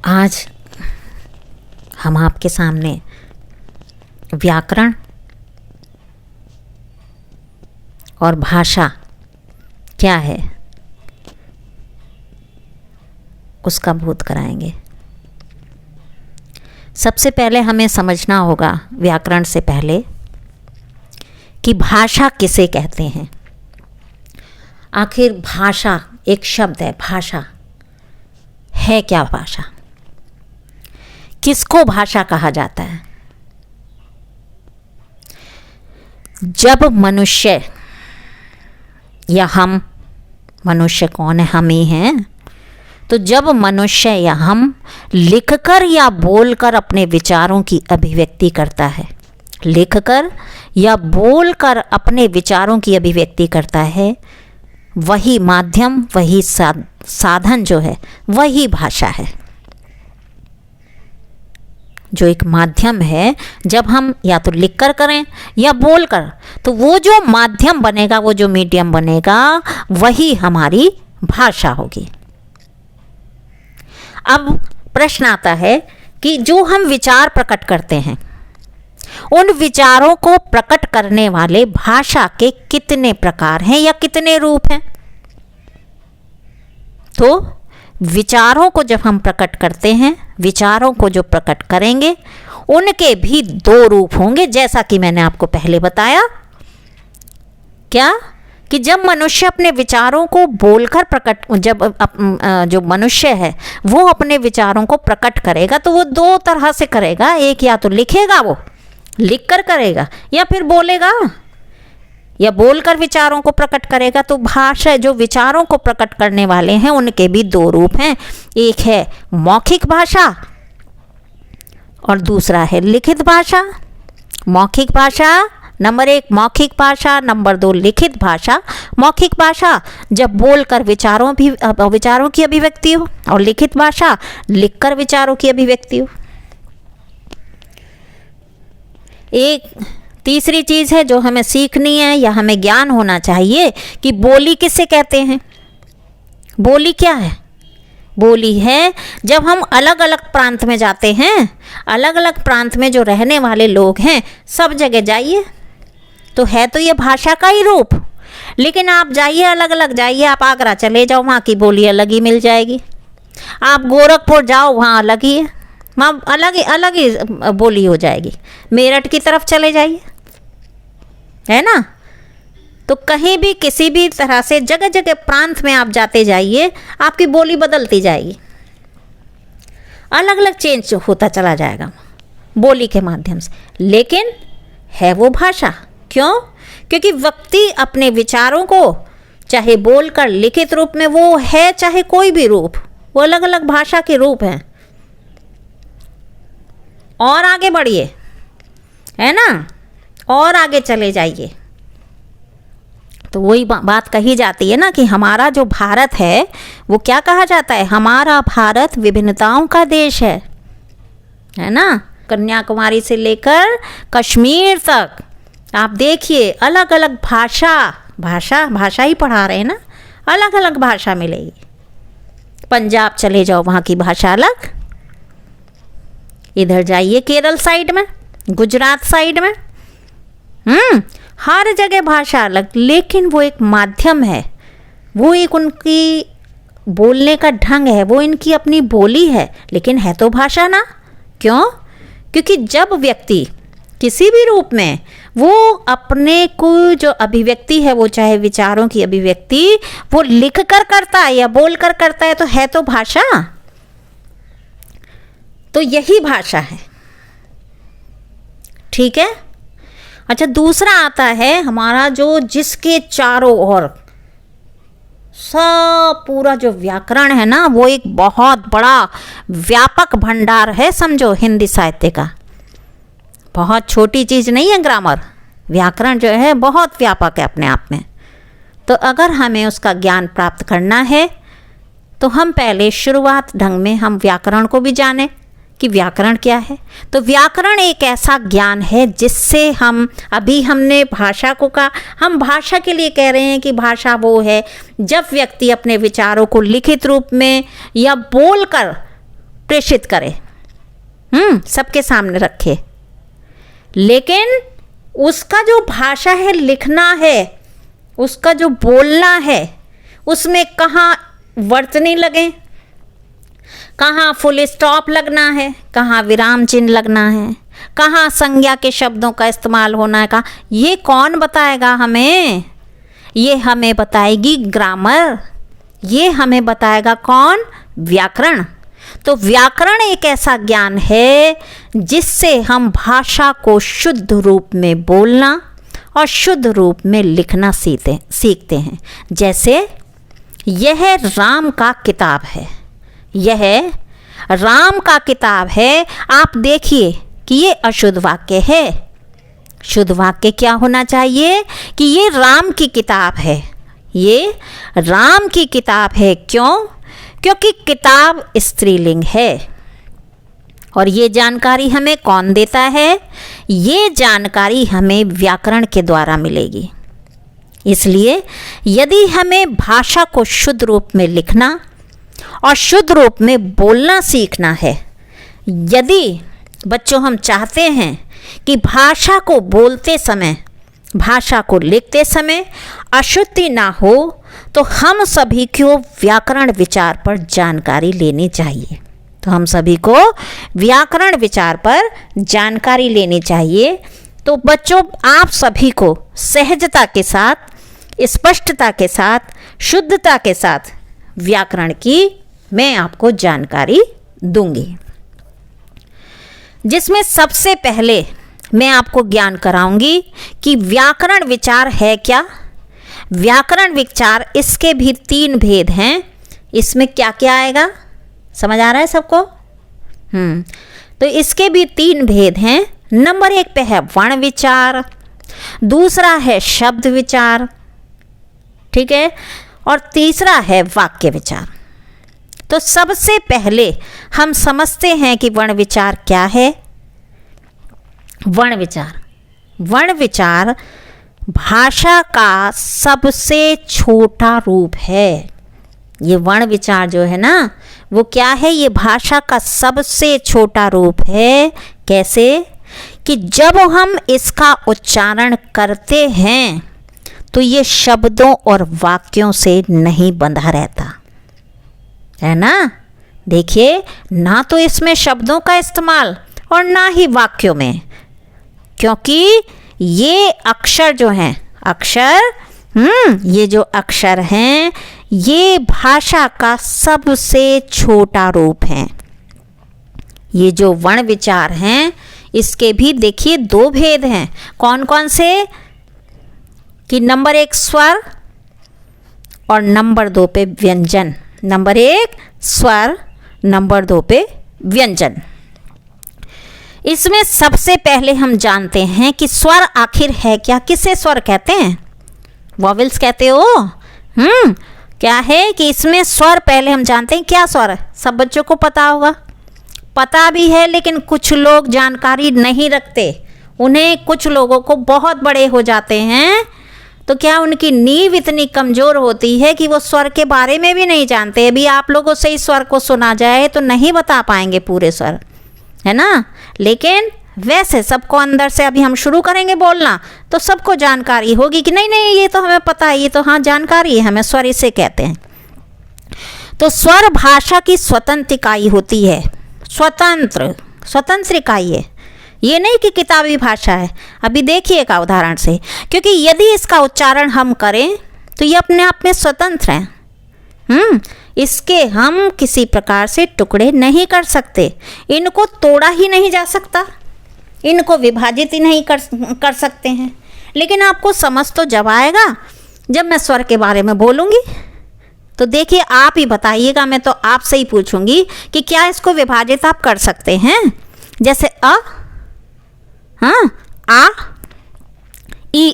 आज हम आपके सामने व्याकरण और भाषा क्या है उसका बोध कराएंगे। सबसे पहले हमें समझना होगा व्याकरण से पहले कि भाषा किसे कहते हैं। आखिर भाषा एक शब्द है, भाषा है क्या? भाषा किसको भाषा कहा जाता है? जब मनुष्य या हम, मनुष्य कौन है? हम ही हैं। तो जब मनुष्य या हम लिखकर या बोलकर अपने विचारों की अभिव्यक्ति करता है, लिखकर या बोलकर अपने विचारों की अभिव्यक्ति करता है, वही माध्यम, वही साधन जो है वही भाषा है। जो एक माध्यम है, जब हम या तो लिखकर करें या बोलकर, तो वो जो माध्यम बनेगा, वो जो मीडियम बनेगा, वही हमारी भाषा होगी। अब प्रश्न आता है कि जो हम विचार प्रकट करते हैं, उन विचारों को प्रकट करने वाले भाषा के कितने प्रकार हैं या कितने रूप हैं? तो विचारों को जब हम प्रकट करते हैं, विचारों को जो प्रकट करेंगे, उनके भी दो रूप होंगे, जैसा कि मैंने आपको पहले बताया। क्या? कि जब मनुष्य अपने विचारों को बोलकर प्रकट, जब जो मनुष्य है वो अपने विचारों को प्रकट करेगा, तो वो दो तरह से करेगा। एक, या तो लिखेगा, वो लिखकर करेगा, या फिर बोलेगा या बोलकर विचारों को प्रकट करेगा। तो भाषा, जो विचारों को प्रकट करने वाले हैं, उनके भी दो रूप हैं। एक है मौखिक भाषा और दूसरा है लिखित भाषा। मौखिक भाषा नंबर 1, मौखिक भाषा नंबर 2, लिखित भाषा। मौखिक भाषा जब बोलकर विचारों की अभिव्यक्ति हो, और लिखित भाषा लिखकर विचारों की अभिव्यक्ति हो। एक तीसरी चीज़ है जो हमें सीखनी है या हमें ज्ञान होना चाहिए कि बोली किसे कहते हैं। बोली क्या है? बोली है जब हम अलग अलग प्रांत में जाते हैं, अलग अलग प्रांत में जो रहने वाले लोग हैं, सब जगह जाइए तो है तो ये भाषा का ही रूप। लेकिन आप जाइए, अलग अलग जाइए, आप आगरा चले जाओ, वहाँ की बोली अलग ही मिल जाएगी। आप गोरखपुर जाओ, वहाँ अलग ही है, वहाँ अलग ही बोली हो जाएगी। मेरठ की तरफ चले जाइए, है ना? तो कहीं भी किसी भी तरह से जगह जगह प्रांत में आप जाते जाइए, आपकी बोली बदलती जाएगी, अलग अलग चेंज होता चला जाएगा बोली के माध्यम से। लेकिन है वो भाषा। क्यों? क्योंकि व्यक्ति अपने विचारों को चाहे बोलकर, लिखित रूप में वो है, चाहे कोई भी रूप, वो अलग अलग भाषा के रूप हैं। और आगे बढ़िए, है ना, और आगे चले जाइए तो वही बात कही जाती है ना कि हमारा जो भारत है वो क्या कहा जाता है? हमारा भारत विभिन्नताओं का देश है ना? कन्याकुमारी से लेकर कश्मीर तक आप देखिए, अलग अलग भाषा ही पढ़ा रहे हैं ना, अलग अलग भाषा मिलेगी। पंजाब चले जाओ, वहाँ की भाषा अलग। इधर जाइए केरल साइड में, गुजरात साइड में, हर जगह भाषा अलग। लेकिन वो एक माध्यम है, वो एक उनकी बोलने का ढंग है, वो इनकी अपनी बोली है, लेकिन है तो भाषा ना। क्यों? क्योंकि जब व्यक्ति किसी भी रूप में वो अपने को जो अभिव्यक्ति है, वो चाहे विचारों की अभिव्यक्ति वो लिख कर करता है या बोल कर करता है, तो है तो भाषा। तो यही भाषा है। ठीक है। अच्छा, दूसरा आता है हमारा जो जिसके चारों ओर सब पूरा जो व्याकरण है ना, वो एक बहुत बड़ा व्यापक भंडार है, समझो, हिंदी साहित्य का। बहुत छोटी चीज़ नहीं है ग्रामर। व्याकरण जो है बहुत व्यापक है अपने आप में। तो अगर हमें उसका ज्ञान प्राप्त करना है तो हम पहले शुरुआत ढंग में हम व्याकरण को भी जानें कि व्याकरण क्या है। तो व्याकरण एक ऐसा ज्ञान है जिससे हम, अभी हमने भाषा को कहा, हम भाषा के लिए कह रहे हैं कि भाषा वो है जब व्यक्ति अपने विचारों को लिखित रूप में या बोलकर प्रेषित करे, सबके सामने रखे, लेकिन उसका जो भाषा है, लिखना है, उसका जो बोलना है, उसमें कहाँ वर्तनी लगे, कहाँ फुल स्टॉप लगना है, कहाँ विराम चिन्ह लगना है, कहाँ संज्ञा के शब्दों का इस्तेमाल होना है, कहाँ, ये कौन बताएगा हमें? ये हमें बताएगी ग्रामर, ये हमें बताएगा कौन? व्याकरण। तो व्याकरण एक ऐसा ज्ञान है जिससे हम भाषा को शुद्ध रूप में बोलना और शुद्ध रूप में लिखना सीखते हैं। जैसे यह राम का किताब है, यह राम का किताब है। आप देखिए कि ये अशुद्ध वाक्य है। शुद्ध वाक्य क्या होना चाहिए कि ये राम की किताब है, ये राम की किताब है। क्यों? क्योंकि किताब स्त्रीलिंग है। और ये जानकारी हमें कौन देता है? ये जानकारी हमें व्याकरण के द्वारा मिलेगी। इसलिए यदि हमें भाषा को शुद्ध रूप में लिखना और शुद्ध रूप में बोलना सीखना है, यदि बच्चों हम चाहते हैं कि भाषा को बोलते समय, भाषा को लिखते समय अशुद्धि ना हो, तो हम सभी को व्याकरण विचार पर जानकारी लेनी चाहिए। तो हम सभी को व्याकरण विचार पर जानकारी लेनी चाहिए। तो बच्चों, आप सभी को सहजता के साथ, स्पष्टता के साथ, शुद्धता के साथ व्याकरण की मैं आपको जानकारी दूंगी, जिसमें सबसे पहले मैं आपको ज्ञान कराऊंगी कि व्याकरण विचार है क्या। व्याकरण विचार, इसके भी 3 भेद हैं। इसमें क्या क्या आएगा, समझ आ रहा है सबको? तो इसके भी 3 भेद हैं। नंबर 1 पे है वर्ण विचार, दूसरा है शब्द विचार, ठीक है, और तीसरा है वाक्य विचार। तो सबसे पहले हम समझते हैं कि वर्ण विचार क्या है। वर्ण विचार, वर्ण विचार भाषा का सबसे छोटा रूप है। ये वर्ण विचार जो है ना, वो क्या है? ये भाषा का सबसे छोटा रूप है। कैसे? कि जब हम इसका उच्चारण करते हैं तो ये शब्दों और वाक्यों से नहीं बंधा रहता है ना। देखिए, ना तो इसमें शब्दों का इस्तेमाल और ना ही वाक्यों में, क्योंकि ये अक्षर जो हैं, अक्षर, ये जो अक्षर हैं, ये भाषा का सबसे छोटा रूप है। ये जो वर्ण विचार हैं, इसके भी देखिए 2 भेद हैं। कौन कौन से? कि नंबर 1 स्वर और नंबर 2 पे व्यंजन। नंबर 1 स्वर, नंबर 2 पे व्यंजन। इसमें सबसे पहले हम जानते हैं कि स्वर आखिर है क्या। किसे स्वर कहते हैं? वॉवेल्स कहते हो। क्या है कि इसमें स्वर पहले हम जानते हैं क्या स्वर है। सब बच्चों को पता होगा, पता भी है, लेकिन कुछ लोग जानकारी नहीं रखते। उन्हें, कुछ लोगों को बहुत बड़े हो जाते हैं तो क्या उनकी नींव इतनी कमज़ोर होती है कि वो स्वर के बारे में भी नहीं जानते। अभी आप लोगों से इस स्वर को सुना जाए तो नहीं बता पाएंगे पूरे स्वर, है ना। लेकिन वैसे सबको अंदर से अभी हम शुरू करेंगे बोलना तो सबको जानकारी होगी कि नहीं नहीं, ये तो हमें पता है, ये तो हाँ जानकारी है हमें, स्वर इसे कहते हैं। तो स्वर भाषा की स्वतंत्र इकाई होती है। स्वतंत्र इकाई है, ये नहीं कि किताबी भाषा है। अभी देखिएगा उदाहरण से, क्योंकि यदि इसका उच्चारण हम करें तो ये अपने आप में स्वतंत्र है। इसके हम किसी प्रकार से टुकड़े नहीं कर सकते, इनको तोड़ा ही नहीं जा सकता, इनको विभाजित ही नहीं कर सकते हैं। लेकिन आपको समझ तो जब आएगा जब मैं स्वर के बारे में बोलूँगी। तो देखिए, आप ही बताइएगा, मैं तो आपसे ही पूछूंगी कि क्या इसको विभाजित आप कर सकते हैं। जैसे अ, हाँ, आ, ई,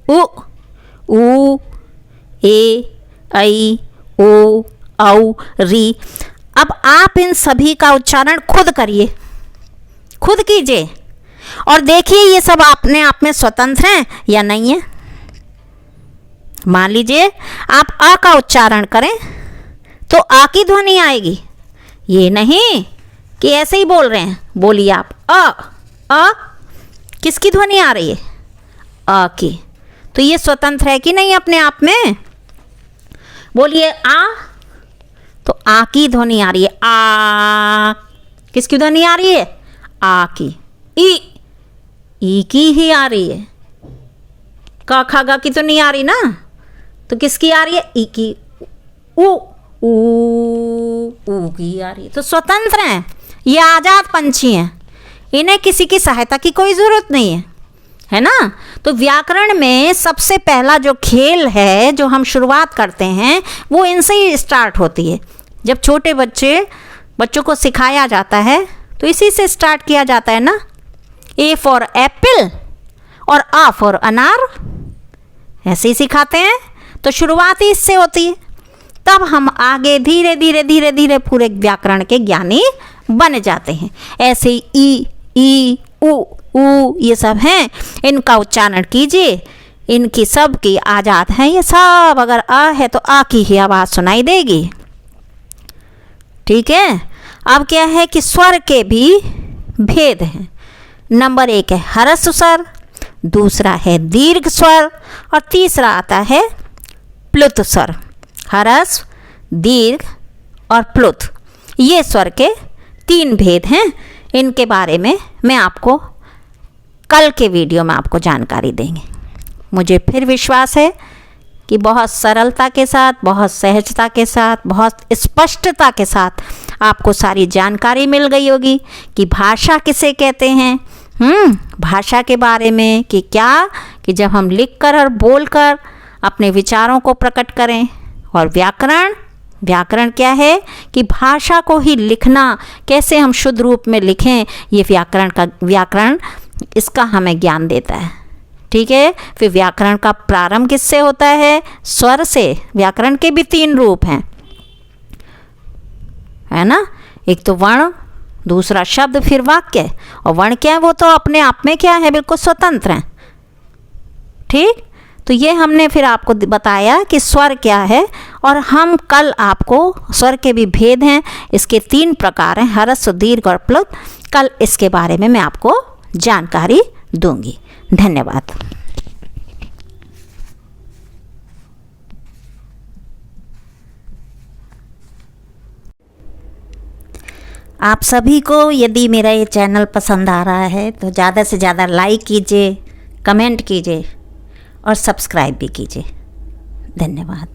उ, ए, ऐ, ओ, औ, री। अब आप इन सभी का उच्चारण खुद करिए, खुद कीजिए और देखिए ये सब अपने आप में स्वतंत्र हैं या नहीं है। मान लीजिए आप अ का उच्चारण करें तो आ की ध्वनि आएगी, ये नहीं कि ऐसे ही बोल रहे हैं। बोलिए आप अ किसकी ध्वनि आ रही है? अ की। तो ये स्वतंत्र है कि नहीं अपने आप में? बोलिए आ, तो आ की ध्वनि आ रही है। आ किसकी ध्वनि आ रही है? आ की। ई की ही आ रही है। क ख ग की तो नहीं आ रही ना, तो किसकी आ रही है? ई की। ऊ की आ रही है। तो स्वतंत्र हैं, ये आजाद पंछी हैं, इन्हें किसी की सहायता की कोई जरूरत नहीं है ना। तो व्याकरण में सबसे पहला जो खेल है, जो हम शुरुआत करते हैं, वो इनसे ही स्टार्ट होती है। जब छोटे बच्चों को सिखाया जाता है तो इसी से स्टार्ट किया जाता है ना। ए फॉर एप्पल और आ फॉर अनार, ऐसे ही सिखाते हैं। तो शुरुआत ही इससे होती है। तब हम आगे धीरे धीरे धीरे धीरे पूरे व्याकरण के ज्ञानी बन जाते हैं। ऐसे ही ई उ ये सब हैं, इनका उच्चारण कीजिए। इनकी सब की आजाद हैं ये सब। अगर आ है तो आ की ही आवाज़ सुनाई देगी। ठीक है। अब क्या है कि स्वर के भी भेद हैं। नंबर 1 है ह्रस्व स्वर, दूसरा है दीर्घ स्वर और तीसरा आता है प्लुत स्वर। ह्रस्व, दीर्घ और प्लुत, ये स्वर के 3 भेद हैं। इनके बारे में मैं आपको कल के वीडियो में आपको जानकारी देंगे। मुझे फिर विश्वास है कि बहुत सरलता के साथ, बहुत सहजता के साथ, बहुत स्पष्टता के साथ आपको सारी जानकारी मिल गई होगी कि भाषा किसे कहते हैं। भाषा के बारे में कि क्या, कि जब हम लिखकर और बोलकर अपने विचारों को प्रकट करें। और व्याकरण क्या है कि भाषा को ही लिखना, कैसे हम शुद्ध रूप में लिखें, ये व्याकरण इसका हमें ज्ञान देता है। ठीक है। फिर व्याकरण का प्रारंभ किससे होता है? स्वर से। व्याकरण के भी 3 रूप हैं, है ना। एक तो वर्ण, दूसरा शब्द, फिर वाक्य। और वर्ण क्या है? वो तो अपने आप में क्या है? बिल्कुल स्वतंत्र है। ठीक। तो ये हमने फिर आपको बताया कि स्वर क्या है। और हम कल आपको स्वर के भी भेद हैं, इसके 3 प्रकार हैं, ह्रस्व, दीर्घ और प्लुत। कल इसके बारे में मैं आपको जानकारी दूंगी। धन्यवाद। आप सभी को यदि मेरा ये चैनल पसंद आ रहा है तो ज़्यादा से ज़्यादा लाइक कीजिए, कमेंट कीजिए और सब्सक्राइब भी कीजिए। धन्यवाद।